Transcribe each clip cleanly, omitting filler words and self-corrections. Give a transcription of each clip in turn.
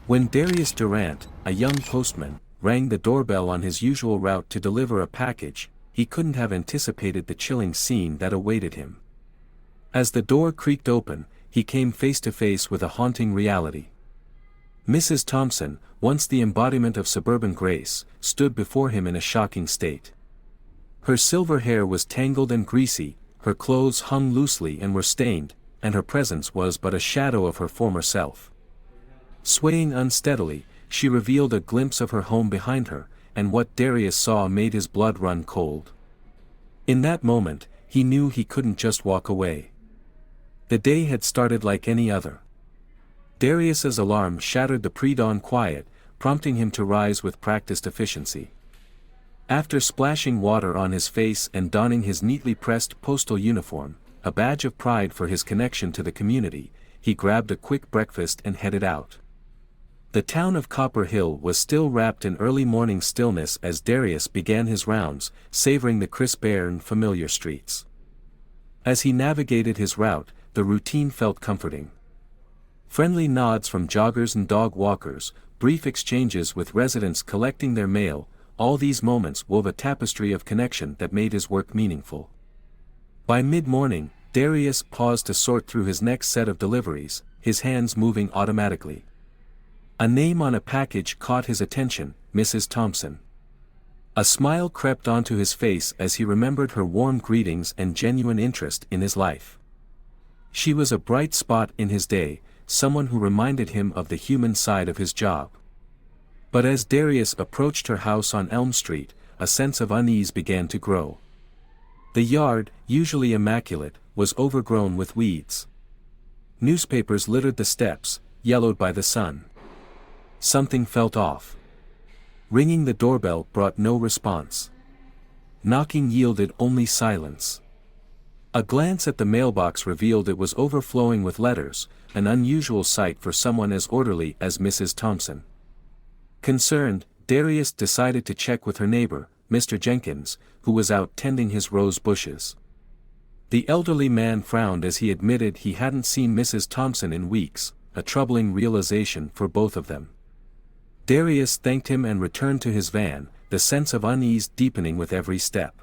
When Darius Durant, a young postman, rang the doorbell on his usual route to deliver a package, he couldn't have anticipated the chilling scene that awaited him. As the door creaked open, he came face to face with a haunting reality. Mrs. Thompson, once the embodiment of suburban grace, stood before him in a shocking state. Her silver hair was tangled and greasy, her clothes hung loosely and were stained, and her presence was but a shadow of her former self. Swaying unsteadily, she revealed a glimpse of her home behind her, and what Darius saw made his blood run cold. In that moment, he knew he couldn't just walk away. The day had started like any other. Darius's alarm shattered the pre-dawn quiet, prompting him to rise with practiced efficiency. After splashing water on his face and donning his neatly pressed postal uniform, a badge of pride for his connection to the community, he grabbed a quick breakfast and headed out. The town of Copper Hill was still wrapped in early morning stillness as Darius began his rounds, savoring the crisp air and familiar streets. As he navigated his route, the routine felt comforting. Friendly nods from joggers and dog walkers, brief exchanges with residents collecting their mail, all these moments wove a tapestry of connection that made his work meaningful. By mid-morning, Darius paused to sort through his next set of deliveries, his hands moving automatically. A name on a package caught his attention, Mrs. Thompson. A smile crept onto his face as he remembered her warm greetings and genuine interest in his life. She was a bright spot in his day, someone who reminded him of the human side of his job. But as Darius approached her house on Elm Street, a sense of unease began to grow. The yard, usually immaculate, was overgrown with weeds. Newspapers littered the steps, yellowed by the sun. Something felt off. Ringing the doorbell brought no response. Knocking yielded only silence. A glance at the mailbox revealed it was overflowing with letters, an unusual sight for someone as orderly as Mrs. Thompson. Concerned, Darius decided to check with her neighbor, Mr. Jenkins, who was out tending his rose bushes. The elderly man frowned as he admitted he hadn't seen Mrs. Thompson in weeks, a troubling realization for both of them. Darius thanked him and returned to his van, the sense of unease deepening with every step.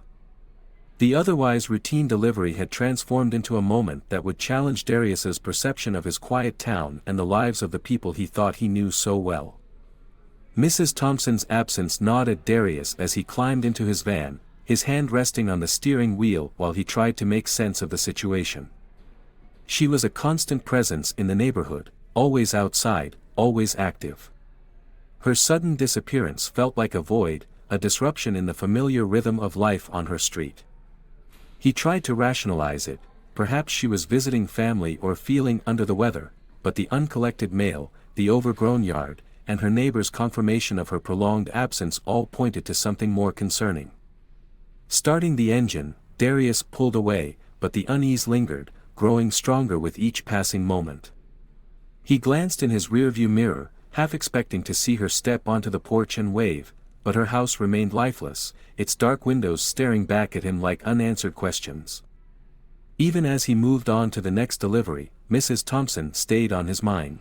The otherwise routine delivery had transformed into a moment that would challenge Darius's perception of his quiet town and the lives of the people he thought he knew so well. Mrs. Thompson's absence gnawed at Darius as he climbed into his van, his hand resting on the steering wheel while he tried to make sense of the situation. She was a constant presence in the neighborhood, always outside, always active. Her sudden disappearance felt like a void, a disruption in the familiar rhythm of life on her street. He tried to rationalize it, perhaps she was visiting family or feeling under the weather, but the uncollected mail, the overgrown yard, and her neighbor's confirmation of her prolonged absence all pointed to something more concerning. Starting the engine, Darius pulled away, but the unease lingered, growing stronger with each passing moment. He glanced in his rearview mirror, half expecting to see her step onto the porch and wave, but her house remained lifeless, its dark windows staring back at him like unanswered questions. Even as he moved on to the next delivery, Mrs. Thompson stayed on his mind.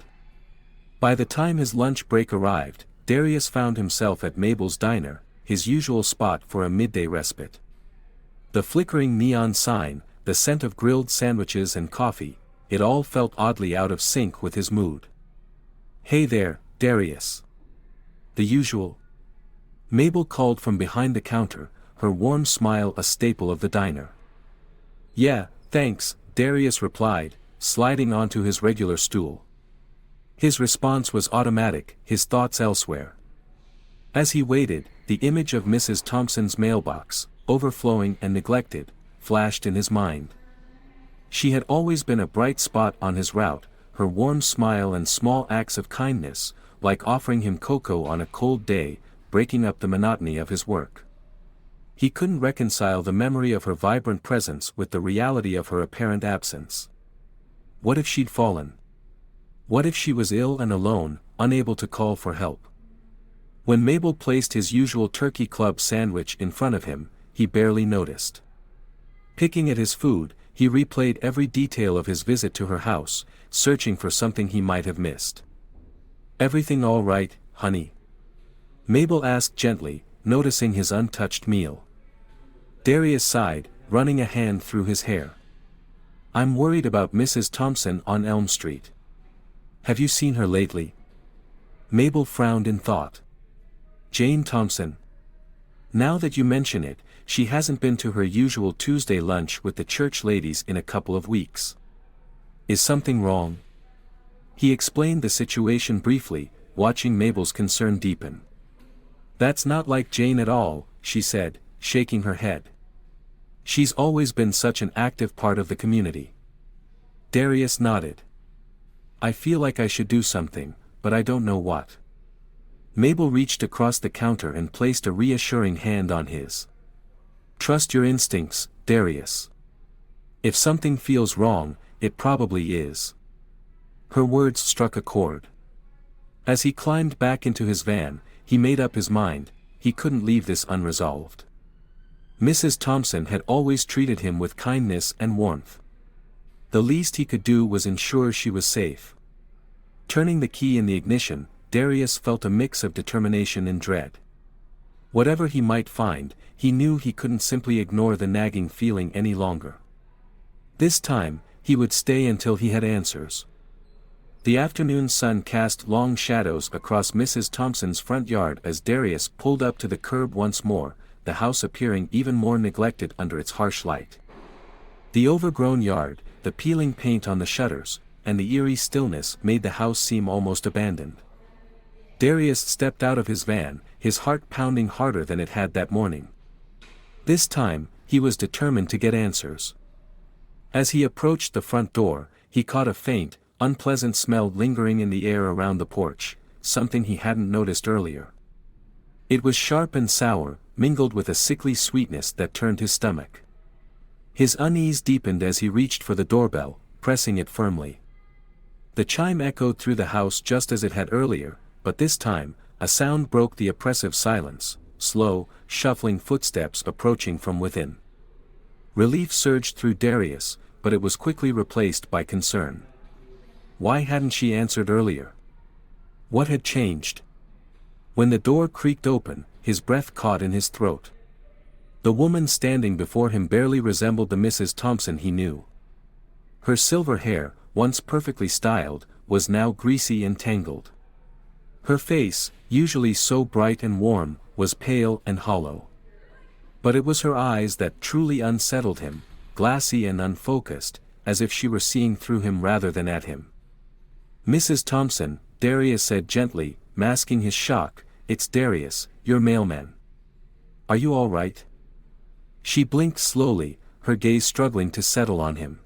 By the time his lunch break arrived, Darius found himself at Mabel's diner, his usual spot for a midday respite. The flickering neon sign, the scent of grilled sandwiches and coffee, it all felt oddly out of sync with his mood. "Hey there, Darius." "The usual?" Mabel called from behind the counter, her warm smile a staple of the diner. "Yeah, thanks," Darius replied, sliding onto his regular stool. His response was automatic, his thoughts elsewhere. As he waited, the image of Mrs. Thompson's mailbox, overflowing and neglected, flashed in his mind. She had always been a bright spot on his route, her warm smile and small acts of kindness, like offering him cocoa on a cold day, breaking up the monotony of his work. He couldn't reconcile the memory of her vibrant presence with the reality of her apparent absence. What if she'd fallen? What if she was ill and alone, unable to call for help? When Mabel placed his usual turkey club sandwich in front of him, he barely noticed. Picking at his food, he replayed every detail of his visit to her house, searching for something he might have missed. Everything all right, honey? Mabel asked gently, noticing his untouched meal. Darius sighed, running a hand through his hair. I'm worried about Mrs. Thompson on Elm Street. Have you seen her lately? Mabel frowned in thought. Jane Thompson. Now that you mention it, she hasn't been to her usual Tuesday lunch with the church ladies in a couple of weeks. Is something wrong? He explained the situation briefly, watching Mabel's concern deepen. That's not like Jane at all, she said, shaking her head. She's always been such an active part of the community. Darius nodded. I feel like I should do something, but I don't know what. Mabel reached across the counter and placed a reassuring hand on his. Trust your instincts, Darius. If something feels wrong, it probably is. Her words struck a chord. As he climbed back into his van, he made up his mind, he couldn't leave this unresolved. Mrs. Thompson had always treated him with kindness and warmth. The least he could do was ensure she was safe. Turning the key in the ignition, Darius felt a mix of determination and dread. Whatever he might find, he knew he couldn't simply ignore the nagging feeling any longer. This time, he would stay until he had answers. The afternoon sun cast long shadows across Mrs. Thompson's front yard as Darius pulled up to the curb once more, the house appearing even more neglected under its harsh light. The overgrown yard, the peeling paint on the shutters, and the eerie stillness made the house seem almost abandoned. Darius stepped out of his van, his heart pounding harder than it had that morning. This time, he was determined to get answers. As he approached the front door, he caught a faint, unpleasant smell lingering in the air around the porch, something he hadn't noticed earlier. It was sharp and sour, mingled with a sickly sweetness that turned his stomach. His unease deepened as he reached for the doorbell, pressing it firmly. The chime echoed through the house just as it had earlier, but this time, a sound broke the oppressive silence, slow, shuffling footsteps approaching from within. Relief surged through Darius, but it was quickly replaced by concern. Why hadn't she answered earlier? What had changed? When the door creaked open, his breath caught in his throat. The woman standing before him barely resembled the Mrs. Thompson he knew. Her silver hair, once perfectly styled, was now greasy and tangled. Her face, usually so bright and warm, was pale and hollow. But it was her eyes that truly unsettled him, glassy and unfocused, as if she were seeing through him rather than at him. Mrs. Thompson, Darius said gently, masking his shock, "It's Darius, your mailman. Are you all right?" She blinked slowly, her gaze struggling to settle on him.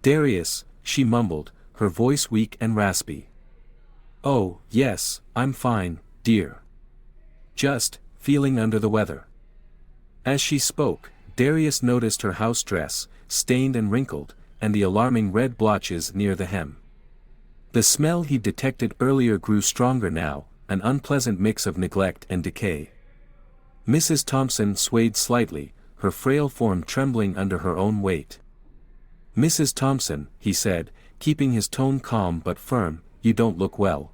"Darius," she mumbled, her voice weak and raspy. "Oh, yes, I'm fine, dear. Just feeling under the weather." As she spoke, Darius noticed her house dress, stained and wrinkled, and the alarming red blotches near the hem. The smell he detected earlier grew stronger now, an unpleasant mix of neglect and decay. Mrs. Thompson swayed slightly, her frail form trembling under her own weight. "Mrs. Thompson," he said, keeping his tone calm but firm, "you don't look well.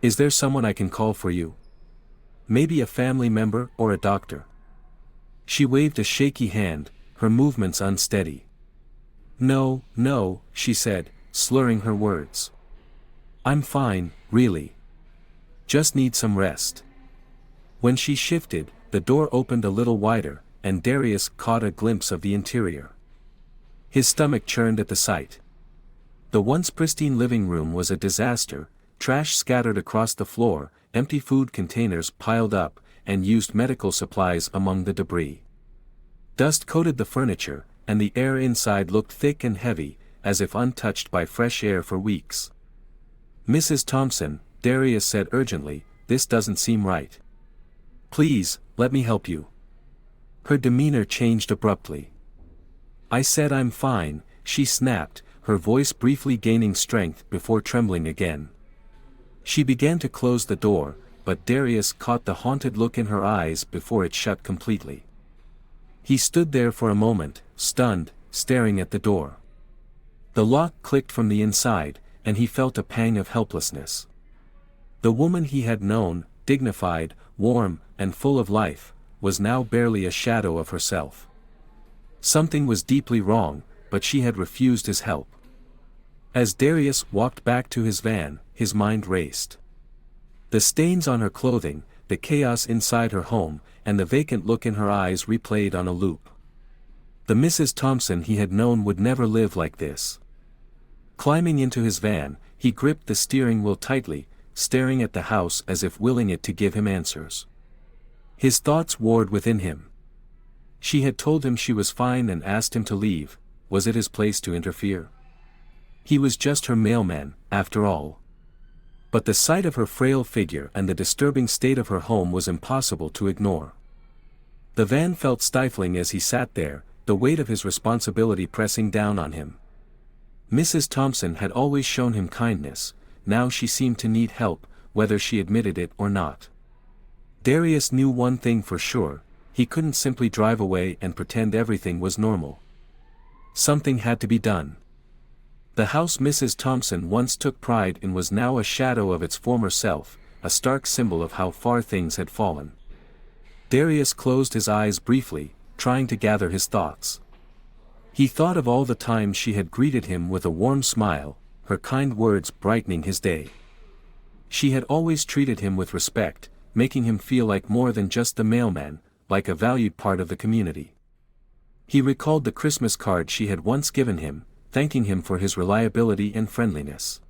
Is there someone I can call for you? Maybe a family member or a doctor?" She waved a shaky hand, her movements unsteady. "No, no," she said, slurring her words. "I'm fine, really. Just need some rest." When she shifted, the door opened a little wider, and Darius caught a glimpse of the interior. His stomach churned at the sight. The once pristine living room was a disaster, trash scattered across the floor, empty food containers piled up, and used medical supplies among the debris. Dust coated the furniture, and the air inside looked thick and heavy, as if untouched by fresh air for weeks. "Mrs. Thompson," Darius said urgently, "this doesn't seem right. Please, let me help you." Her demeanor changed abruptly. "I said I'm fine," she snapped, her voice briefly gaining strength before trembling again. She began to close the door, but Darius caught the haunted look in her eyes before it shut completely. He stood there for a moment, stunned, staring at the door. The lock clicked from the inside, and he felt a pang of helplessness. The woman he had known, dignified, warm, and full of life, was now barely a shadow of herself. Something was deeply wrong, but she had refused his help. As Darius walked back to his van, his mind raced. The stains on her clothing, the chaos inside her home, and the vacant look in her eyes replayed on a loop. The Mrs. Thompson he had known would never live like this. Climbing into his van, he gripped the steering wheel tightly, staring at the house as if willing it to give him answers. His thoughts warred within him. She had told him she was fine and asked him to leave. Was it his place to interfere? He was just her mailman, after all. But the sight of her frail figure and the disturbing state of her home was impossible to ignore. The van felt stifling as he sat there, the weight of his responsibility pressing down on him. Mrs. Thompson had always shown him kindness, now she seemed to need help, whether she admitted it or not. Darius knew one thing for sure: he couldn't simply drive away and pretend everything was normal. Something had to be done. The house Mrs. Thompson once took pride in was now a shadow of its former self, a stark symbol of how far things had fallen. Darius closed his eyes briefly, trying to gather his thoughts. He thought of all the times she had greeted him with a warm smile, her kind words brightening his day. She had always treated him with respect, making him feel like more than just the mailman, like a valued part of the community. He recalled the Christmas card she had once given him, thanking him for his reliability and friendliness.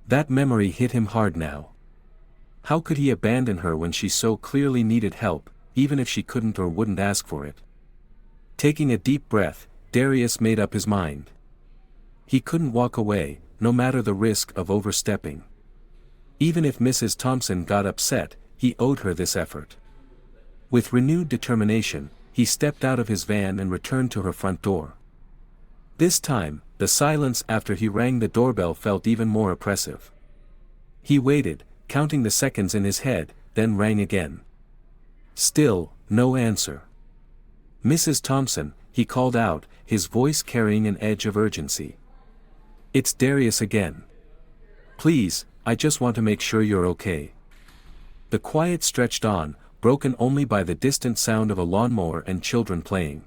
That memory hit him hard now. How could he abandon her when she so clearly needed help, even if she couldn't or wouldn't ask for it? Taking a deep breath, Darius made up his mind. He couldn't walk away, no matter the risk of overstepping. Even if Mrs. Thompson got upset, he owed her this effort. With renewed determination, he stepped out of his van and returned to her front door. This time, the silence after he rang the doorbell felt even more oppressive. He waited, counting the seconds in his head, then rang again. Still, no answer. "Mrs. Thompson," he called out, his voice carrying an edge of urgency. "It's Darius again. Please, I just want to make sure you're okay." The quiet stretched on, broken only by the distant sound of a lawnmower and children playing.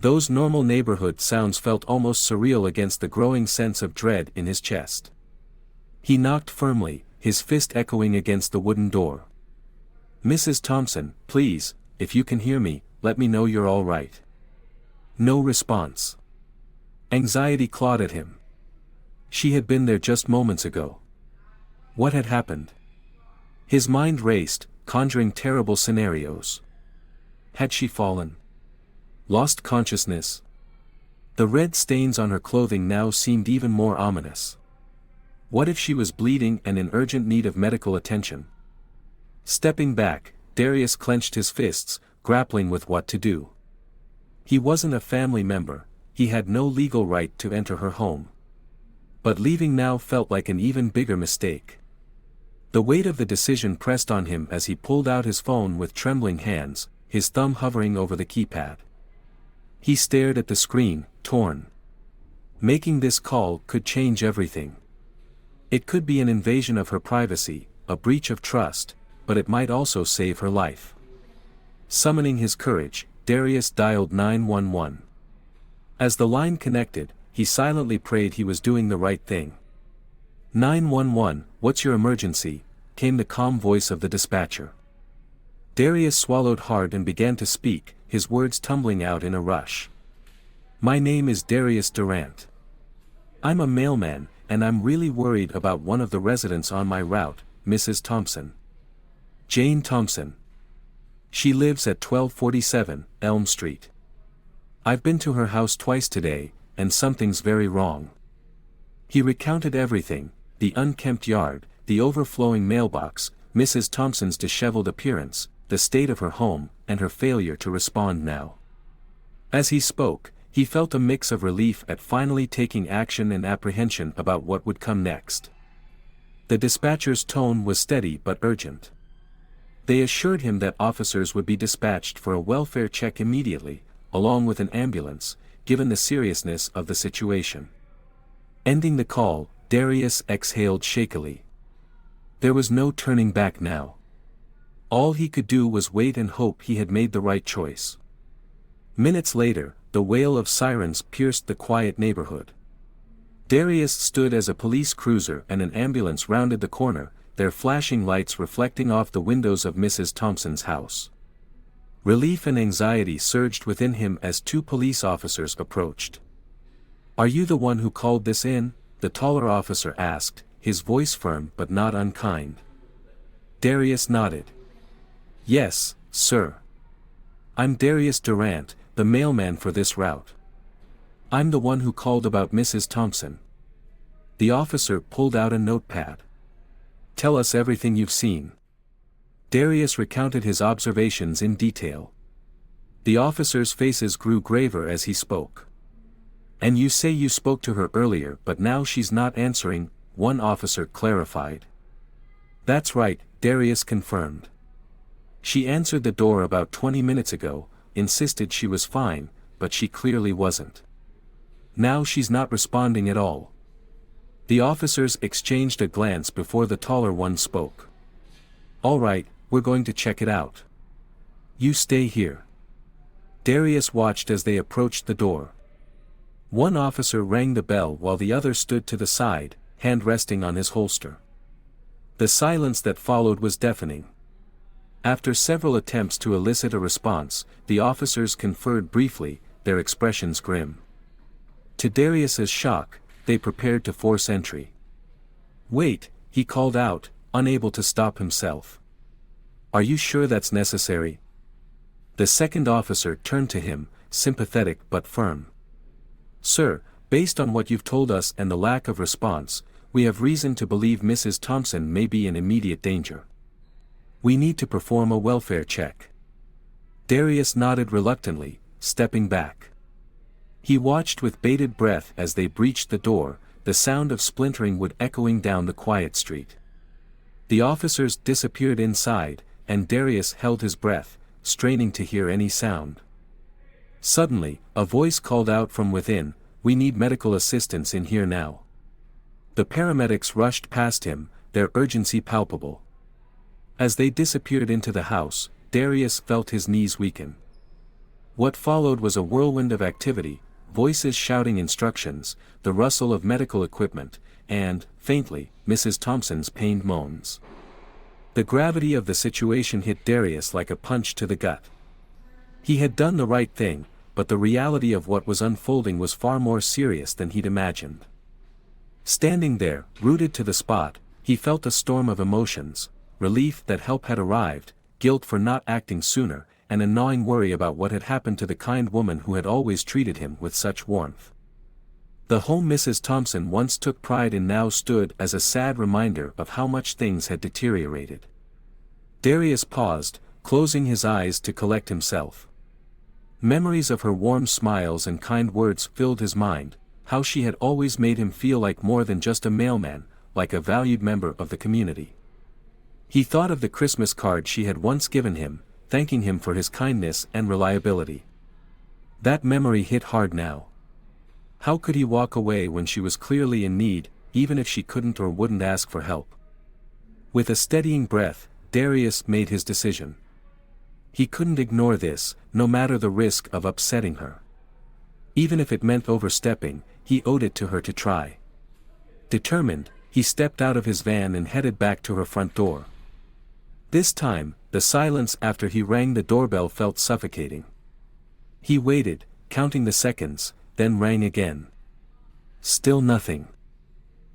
Those normal neighborhood sounds felt almost surreal against the growing sense of dread in his chest. He knocked firmly, his fist echoing against the wooden door. "Mrs. Thompson, please, if you can hear me, let me know you're all right." No response. Anxiety clawed at him. She had been there just moments ago. What had happened? His mind raced, conjuring terrible scenarios. Had she fallen? Lost consciousness? The red stains on her clothing now seemed even more ominous. What if she was bleeding and in urgent need of medical attention? Stepping back, Darius clenched his fists, grappling with what to do. He wasn't a family member, he had no legal right to enter her home. But leaving now felt like an even bigger mistake. The weight of the decision pressed on him as he pulled out his phone with trembling hands, his thumb hovering over the keypad. He stared at the screen, torn. Making this call could change everything. It could be an invasion of her privacy, a breach of trust, but it might also save her life. Summoning his courage, Darius dialed 911. As the line connected, he silently prayed he was doing the right thing. 911, what's your emergency? Came the calm voice of the dispatcher. Darius swallowed hard and began to speak, his words tumbling out in a rush. My name is Darius Durant. I'm a mailman, and I'm really worried about one of the residents on my route, Mrs. Thompson. Jane Thompson. She lives at 1247 Elm Street. I've been to her house twice today, and something's very wrong. He recounted everything, the unkempt yard, the overflowing mailbox, Mrs. Thompson's disheveled appearance, the state of her home, and her failure to respond now. As he spoke, he felt a mix of relief at finally taking action and apprehension about what would come next. The dispatcher's tone was steady but urgent. They assured him that officers would be dispatched for a welfare check immediately, along with an ambulance, given the seriousness of the situation. Ending the call, Darius exhaled shakily. There was no turning back now. All he could do was wait and hope he had made the right choice. Minutes later, the wail of sirens pierced the quiet neighborhood. Darius stood as a police cruiser and an ambulance rounded the corner, their flashing lights reflecting off the windows of Mrs. Thompson's house. Relief and anxiety surged within him as two police officers approached. "Are you the one who called this in?" the taller officer asked, his voice firm but not unkind. Darius nodded. "Yes, sir. I'm Darius Durant, the mailman for this route. I'm the one who called about Mrs. Thompson." The officer pulled out a notepad. "Tell us everything you've seen." Darius recounted his observations in detail. The officers' faces grew graver as he spoke. "And you say you spoke to her earlier but now she's not answering," one officer clarified. "That's right," Darius confirmed. "She answered the door about 20 minutes ago, insisted she was fine, but she clearly wasn't. Now she's not responding at all." The officers exchanged a glance before the taller one spoke. "All right, we're going to check it out. You stay here." Darius watched as they approached the door. One officer rang the bell while the other stood to the side, hand resting on his holster. The silence that followed was deafening. After several attempts to elicit a response, the officers conferred briefly, their expressions grim. To Darius's shock, they prepared to force entry. "Wait," he called out, unable to stop himself. "Are you sure that's necessary?" The second officer turned to him, sympathetic but firm. "Sir, based on what you've told us and the lack of response, we have reason to believe Mrs. Thompson may be in immediate danger. We need to perform a welfare check." Darius nodded reluctantly, stepping back. He watched with bated breath as they breached the door, the sound of splintering wood echoing down the quiet street. The officers disappeared inside, and Darius held his breath, straining to hear any sound. Suddenly, a voice called out from within, "We need medical assistance in here now." The paramedics rushed past him, their urgency palpable. As they disappeared into the house, Darius felt his knees weaken. What followed was a whirlwind of activity, voices shouting instructions, the rustle of medical equipment, and, faintly, Mrs. Thompson's pained moans. The gravity of the situation hit Darius like a punch to the gut. He had done the right thing, but the reality of what was unfolding was far more serious than he'd imagined. Standing there, rooted to the spot, he felt a storm of emotions, relief that help had arrived, guilt for not acting sooner, and a gnawing worry about what had happened to the kind woman who had always treated him with such warmth. The home Mrs. Thompson once took pride in now stood as a sad reminder of how much things had deteriorated. Darius paused, closing his eyes to collect himself. Memories of her warm smiles and kind words filled his mind, how she had always made him feel like more than just a mailman, like a valued member of the community. He thought of the Christmas card she had once given him, thanking him for his kindness and reliability. That memory hit hard now. How could he walk away when she was clearly in need, even if she couldn't or wouldn't ask for help? With a steadying breath, Darius made his decision. He couldn't ignore this, no matter the risk of upsetting her. Even if it meant overstepping, he owed it to her to try. Determined, he stepped out of his van and headed back to her front door. This time, the silence after he rang the doorbell felt suffocating. He waited, counting the seconds, then rang again. Still nothing.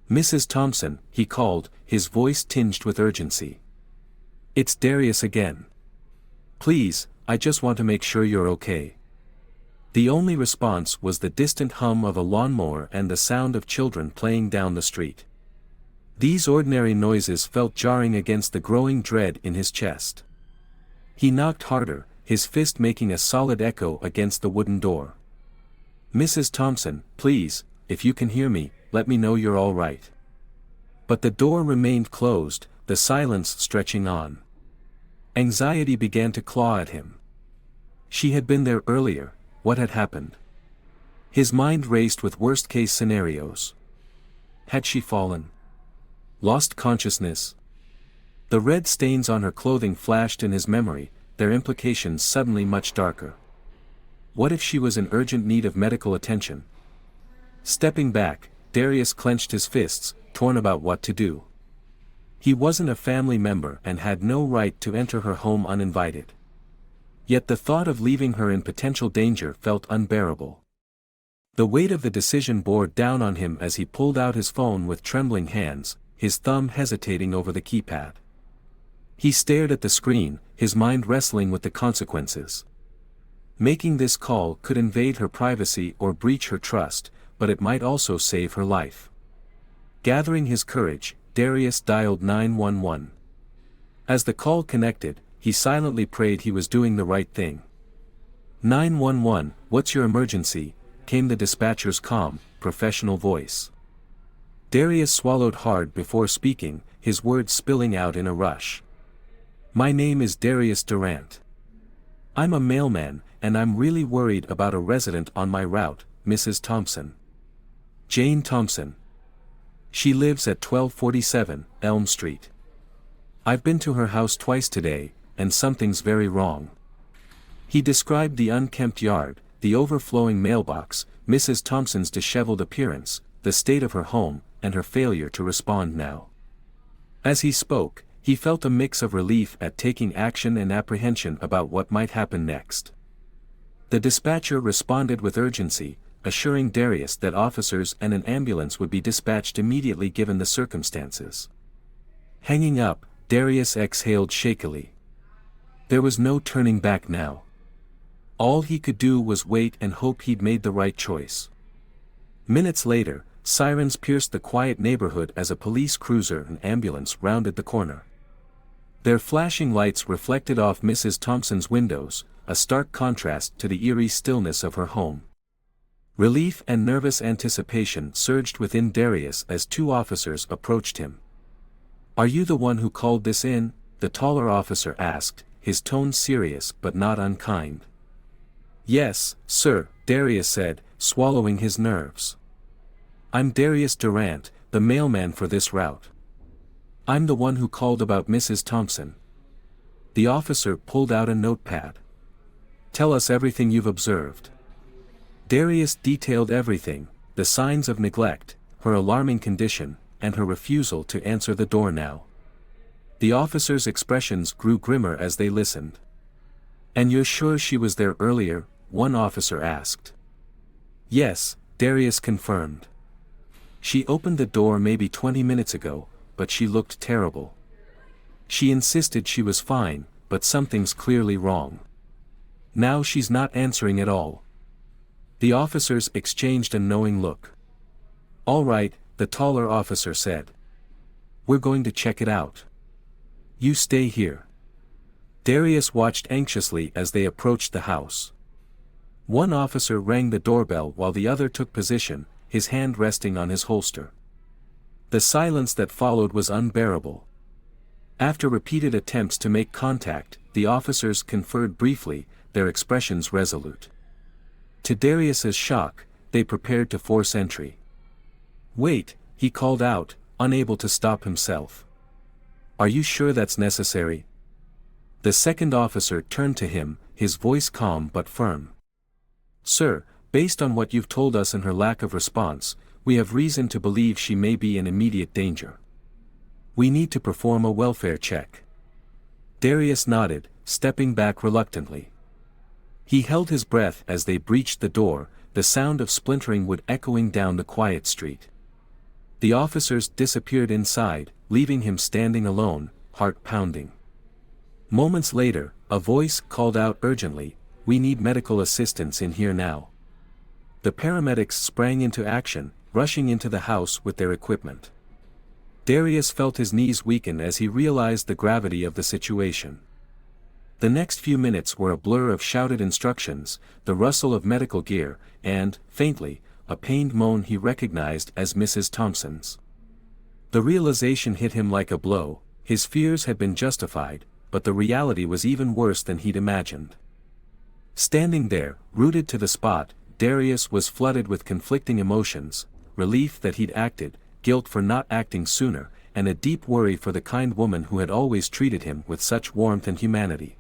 "Mrs. Thompson," he called, his voice tinged with urgency. "It's Darius again. Please, I just want to make sure you're okay." The only response was the distant hum of a lawnmower and the sound of children playing down the street. These ordinary noises felt jarring against the growing dread in his chest. He knocked harder, his fist making a solid echo against the wooden door. "Mrs. Thompson, please, if you can hear me, let me know you're all right." But the door remained closed, the silence stretching on. Anxiety began to claw at him. She had been there earlier, what had happened? His mind raced with worst-case scenarios. Had she fallen? Lost consciousness? The red stains on her clothing flashed in his memory, their implications suddenly much darker. What if she was in urgent need of medical attention? Stepping back, Darius clenched his fists, torn about what to do. He wasn't a family member and had no right to enter her home uninvited. Yet the thought of leaving her in potential danger felt unbearable. The weight of the decision bore down on him as he pulled out his phone with trembling hands, his thumb hesitating over the keypad. He stared at the screen, his mind wrestling with the consequences. Making this call could invade her privacy or breach her trust, but it might also save her life. Gathering his courage, Darius dialed 911. As the call connected, he silently prayed he was doing the right thing. 911, what's your emergency? Came the dispatcher's calm, professional voice. Darius swallowed hard before speaking, his words spilling out in a rush. My name is Darius Durant. I'm a mailman, and I'm really worried about a resident on my route, Mrs. Thompson. Jane Thompson. She lives at 1247 Elm Street. I've been to her house twice today, and something's very wrong. He described the unkempt yard, the overflowing mailbox, Mrs. Thompson's disheveled appearance, the state of her home, and her failure to respond now. As he spoke, he felt a mix of relief at taking action and apprehension about what might happen next. The dispatcher responded with urgency, assuring Darius that officers and an ambulance would be dispatched immediately given the circumstances. Hanging up, Darius exhaled shakily. There was no turning back now. All he could do was wait and hope he'd made the right choice. Minutes later, sirens pierced the quiet neighborhood as a police cruiser and ambulance rounded the corner. Their flashing lights reflected off Mrs. Thompson's windows, a stark contrast to the eerie stillness of her home. Relief and nervous anticipation surged within Darius as two officers approached him. Are you the one who called this in? The taller officer asked, his tone serious but not unkind. Yes, sir, Darius said, swallowing his nerves. I'm Darius Durant, the mailman for this route. I'm the one who called about Mrs. Thompson. The officer pulled out a notepad. Tell us everything you've observed. Darius detailed everything, the signs of neglect, her alarming condition, and her refusal to answer the door now. The officer's expressions grew grimmer as they listened. And you're sure she was there earlier? One officer asked. Yes, Darius confirmed. She opened the door maybe 20 minutes ago, but she looked terrible. She insisted she was fine, but something's clearly wrong. Now she's not answering at all. The officers exchanged a knowing look. All right, the taller officer said. We're going to check it out. You stay here. Darius watched anxiously as they approached the house. One officer rang the doorbell while the other took position, his hand resting on his holster. The silence that followed was unbearable. After repeated attempts to make contact, the officers conferred briefly, their expressions resolute. To Darius's shock, they prepared to force entry. Wait, he called out, unable to stop himself. Are you sure that's necessary? The second officer turned to him, his voice calm but firm. Sir, based on what you've told us and her lack of response, we have reason to believe she may be in immediate danger. We need to perform a welfare check. Darius nodded, stepping back reluctantly. He held his breath as they breached the door, the sound of splintering wood echoing down the quiet street. The officers disappeared inside, leaving him standing alone, heart pounding. Moments later, a voice called out urgently, "We need medical assistance in here now." The paramedics sprang into action, rushing into the house with their equipment. Darius felt his knees weaken as he realized the gravity of the situation. The next few minutes were a blur of shouted instructions, the rustle of medical gear, and, faintly, a pained moan he recognized as Mrs. Thompson's. The realization hit him like a blow. His fears had been justified, but the reality was even worse than he'd imagined. Standing there, rooted to the spot, Darius was flooded with conflicting emotions, relief that he'd acted, guilt for not acting sooner, and a deep worry for the kind woman who had always treated him with such warmth and humanity.